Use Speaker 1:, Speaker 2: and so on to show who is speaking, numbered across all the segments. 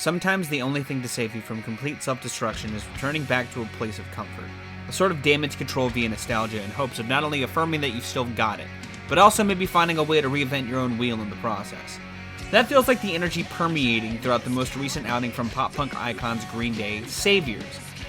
Speaker 1: sometimes the only thing to save you from complete self-destruction is returning back to a place of comfort. A sort of damage control via nostalgia in hopes of not only affirming that you've still got it, but also maybe finding a way to reinvent your own wheel in the process. That feels like the energy permeating throughout the most recent outing from pop-punk icons Green Day, Saviors.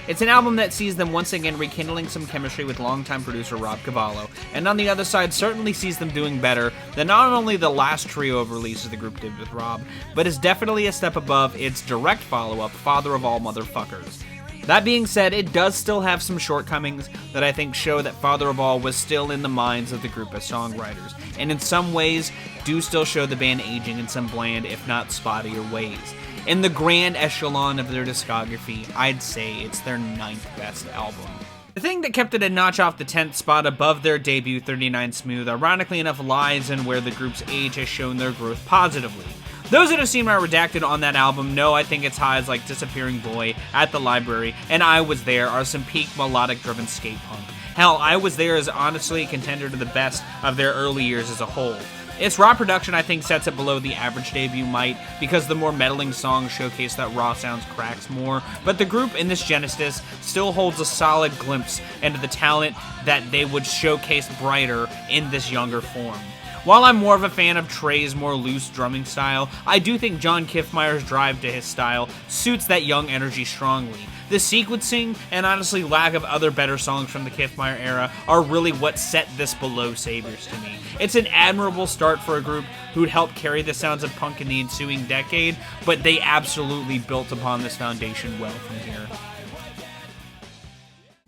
Speaker 1: It's an album that sees them once again rekindling some chemistry with longtime producer Rob Cavallo, and on the other side certainly sees them doing better than not only the last trio of releases the group did with Rob, but is definitely a step above its direct follow-up, Father of All Motherfuckers. That being said, it does still have some shortcomings that I think show that Father of All was still in the minds of the group as songwriters, and in some ways do still show the band aging in some bland, if not spottier ways. In the grand echelon of their discography, I'd say it's their 9th best album. The thing that kept it a notch off the 10th spot above their debut 39 Smooth, ironically enough, lies in where the group's age has shown their growth positively. Those that have seen my Redacted on that album know I think its highs like Disappearing Boy, At the Library, and I Was There are some peak melodic-driven skate punk. Hell, I Was There is honestly a contender to the best of their early years as a whole. Its raw production, I think, sets it below the average debut might, because the more meddling songs showcase that raw sounds cracks more, but the group in this Genesis still holds a solid glimpse into the talent that they would showcase brighter in this younger form. While I'm more of a fan of Trey's more loose drumming style, I do think John Kiffmeyer's drive to his style suits that young energy strongly. The sequencing, and honestly lack of other better songs from the Kiffmeyer era, are really what set this below Saviors to me. It's an admirable start for a group who'd helped carry the sounds of punk in the ensuing decade, but they absolutely built upon this foundation well from here.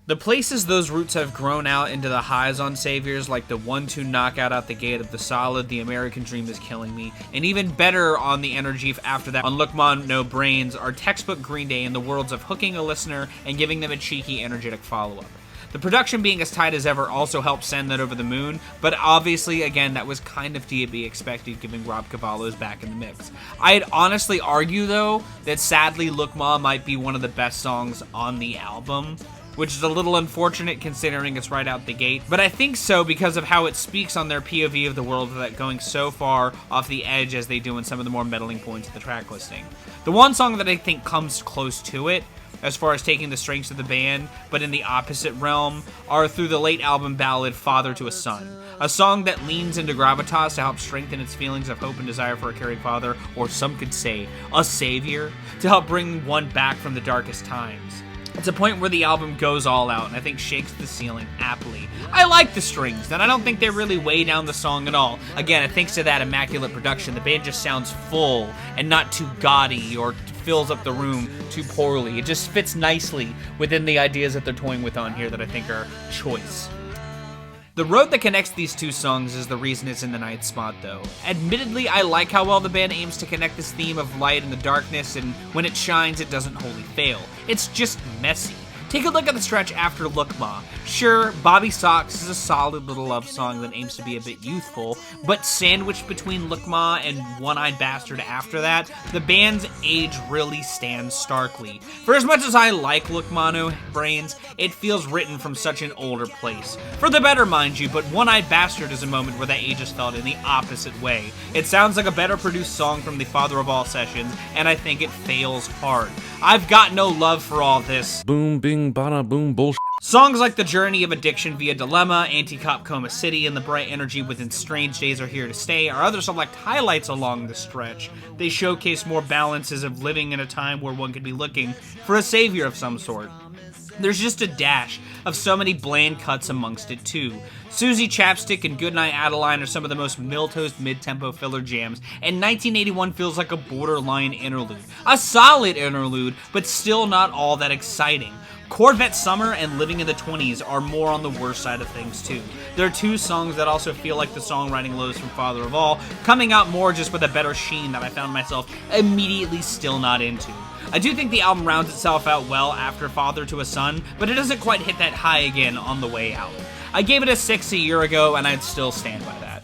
Speaker 1: The places those roots have grown out into the highs on Saviors, like the 1-2 knockout out the gate of the solid The American Dream Is Killing Me, and even better on the energy after that on Look Ma No Brains, are textbook Green Day in the worlds of hooking a listener and giving them a cheeky, energetic follow-up. The production being as tight as ever also helped send that over the moon, but obviously, again, that was kind of to be expected given Rob Cavallo's back in the mix. I'd honestly argue, though, that sadly Look Ma might be one of the best songs on the album, which is a little unfortunate considering it's right out the gate, but I think so because of how it speaks on their POV of the world without going so far off the edge as they do in some of the more meddling points of the track listing. The one song that I think comes close to it, as far as taking the strengths of the band, but in the opposite realm, are through the late album ballad Father to a Son, a song that leans into gravitas to help strengthen its feelings of hope and desire for a caring father, or some could say, a savior, to help bring one back from the darkest times. It's a point where the album goes all out and I think shakes the ceiling aptly. I like the strings, and I don't think they really weigh down the song at all. Again, thanks to that immaculate production, the band just sounds full and not too gaudy or fills up the room too poorly. It just fits nicely within the ideas that they're toying with on here that I think are choice. The road that connects these two songs is the reason it's in the 9th spot, though. Admittedly, I like how well the band aims to connect this theme of light and the darkness, and when it shines, it doesn't wholly fail. It's just messy. Take a look at the stretch after Look Ma. Sure, Bobby Socks is a solid little love song that aims to be a bit youthful, but sandwiched between Look Ma and One-Eyed Bastard after that, the band's age really stands starkly. For as much as I like Look Ma No Brains, it feels written from such an older place. For the better, mind you, but One-Eyed Bastard is a moment where that age is felt in the opposite way. It sounds like a better produced song from the Father of All sessions, and I think it fails hard. I've got no love for all this
Speaker 2: boom, bing, bada, boom, bullshit.
Speaker 1: Songs like The Journey of Addiction via Dilemma, Anti-Cop Coma City, and The Bright Energy within Strange Days Are Here to Stay are other select highlights along the stretch. They showcase more balances of living in a time where one could be looking for a savior of some sort. There's just a dash of so many bland cuts amongst it too. Susie Chapstick and Goodnight Adeline are some of the most milquetoast mid-tempo filler jams, and 1981 feels like a borderline interlude. A solid interlude, but still not all that exciting. Corvette Summer and Living in the 20s are more on the worst side of things too. There are two songs that also feel like the songwriting lows from Father of All, coming out more just with a better sheen that I found myself immediately still not into. I do think the album rounds itself out well after Father to a Son, but it doesn't quite hit that high again on the way out. I gave it a 6 a year ago, and I'd still stand by that.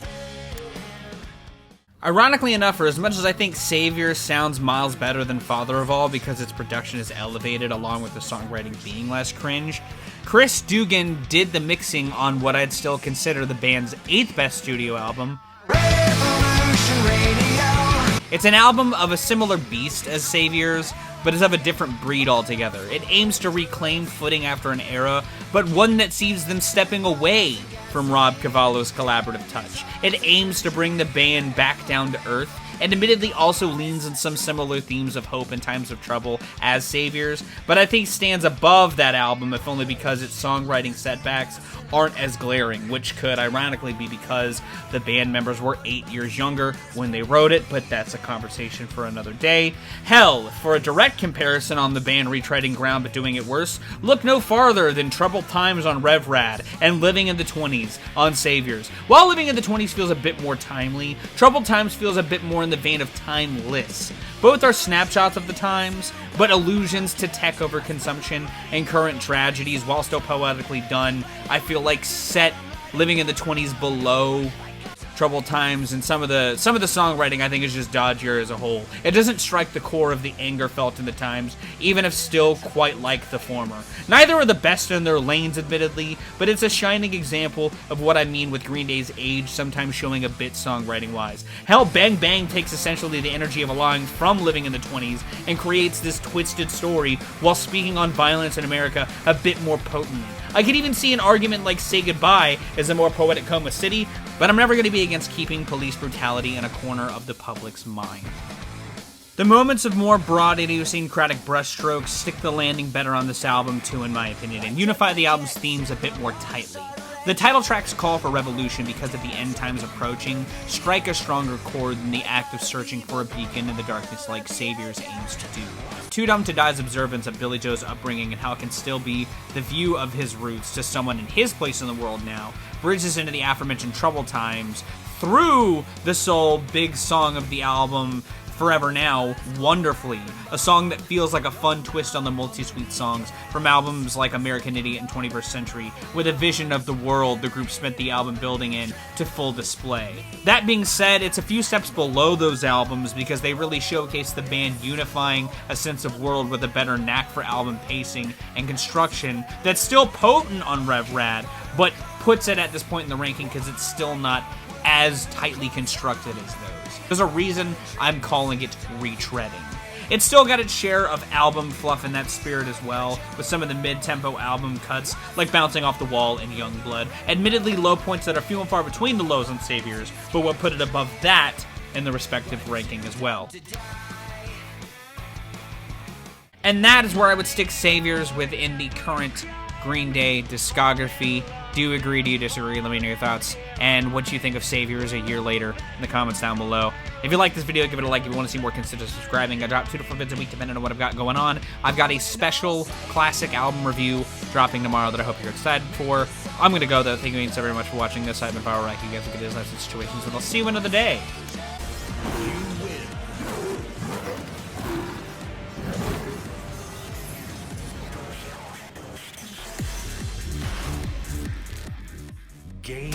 Speaker 1: Ironically enough, for as much as I think Savior sounds miles better than Father of All because its production is elevated along with the songwriting being less cringe, Chris Dugan did the mixing on what I'd still consider the band's 8th best studio album, It's an album of a similar beast as Saviors, but is of a different breed altogether. It aims to reclaim footing after an era, but one that sees them stepping away from Rob Cavallo's collaborative touch. It aims to bring the band back down to earth, and admittedly also leans on some similar themes of hope in times of trouble as Saviors, but I think stands above that album if only because its songwriting setbacks aren't as glaring, which could ironically be because the band members were 8 years younger when they wrote it, but that's a conversation for another day. Hell, for a direct comparison on the band retreading ground but doing it worse, look no farther than Troubled Times on Rev Rad and Living in the 20s on Saviors. While Living in the 20s feels a bit more timely, Troubled Times feels a bit more in the vein of timeless. Both are snapshots of the times, but allusions to tech overconsumption and current tragedies, while still poetically done, I feel like set Living in the 20s below Troubled Times, and some of the songwriting I think is just dodgier as a whole. It doesn't strike the core of the anger felt in the times, even if still quite like the former. Neither are the best in their lanes, admittedly, but it's a shining example of what I mean with Green Day's age sometimes showing a bit songwriting-wise. Hell, Bang Bang takes essentially the energy of a line from Living in the 20s and creates this twisted story while speaking on violence in America a bit more potently. I could even see an argument like Say Goodbye as a more poetic Coma City, but I'm never going to be against keeping police brutality in a corner of the public's mind. The moments of more broad idiosyncratic brushstrokes stick the landing better on this album too, in my opinion, and unify the album's themes a bit more tightly. The title track's call for revolution because of the end times approaching strike a stronger chord than the act of searching for a beacon in the darkness like Saviors aims to do. Too Dumb to Die's observance of Billy Joe's upbringing and how it can still be the view of his roots to someone in his place in the world now bridges into the aforementioned Troubled Times through the sole big song of the album, Forever Now, wonderfully. A song that feels like a fun twist on the multi-sweet songs from albums like American Idiot and 21st Century, with a vision of the world the group spent the album building in to full display. That being said, it's a few steps below those albums because they really showcase the band unifying a sense of world with a better knack for album pacing and construction that's still potent on Rev Rad, but puts it at this point in the ranking because it's still not as tightly constructed as those. There's a reason I'm calling it retreading. It's still got its share of album fluff in that spirit as well, with some of the mid-tempo album cuts, like Bouncing Off the Wall and Youngblood. Admittedly, low points that are few and far between the lows on Saviors, but what put it above that in the respective ranking as well. And that is where I would stick Saviors within the current Green Day discography. Do you agree? Do you disagree? Let me know your thoughts and what you think of Saviors a year later in the comments down below. If you like this video, give it a like. If you want to see more, consider subscribing. I drop 2 to 4 vids a week depending on what I've got going on. I've got a special classic album review dropping tomorrow that I hope you're excited for. I'm going to go, though. Thank you so very much for watching this. I've been Power Rack. You guys have a good day, life situations, and I'll see you another day.
Speaker 2: Game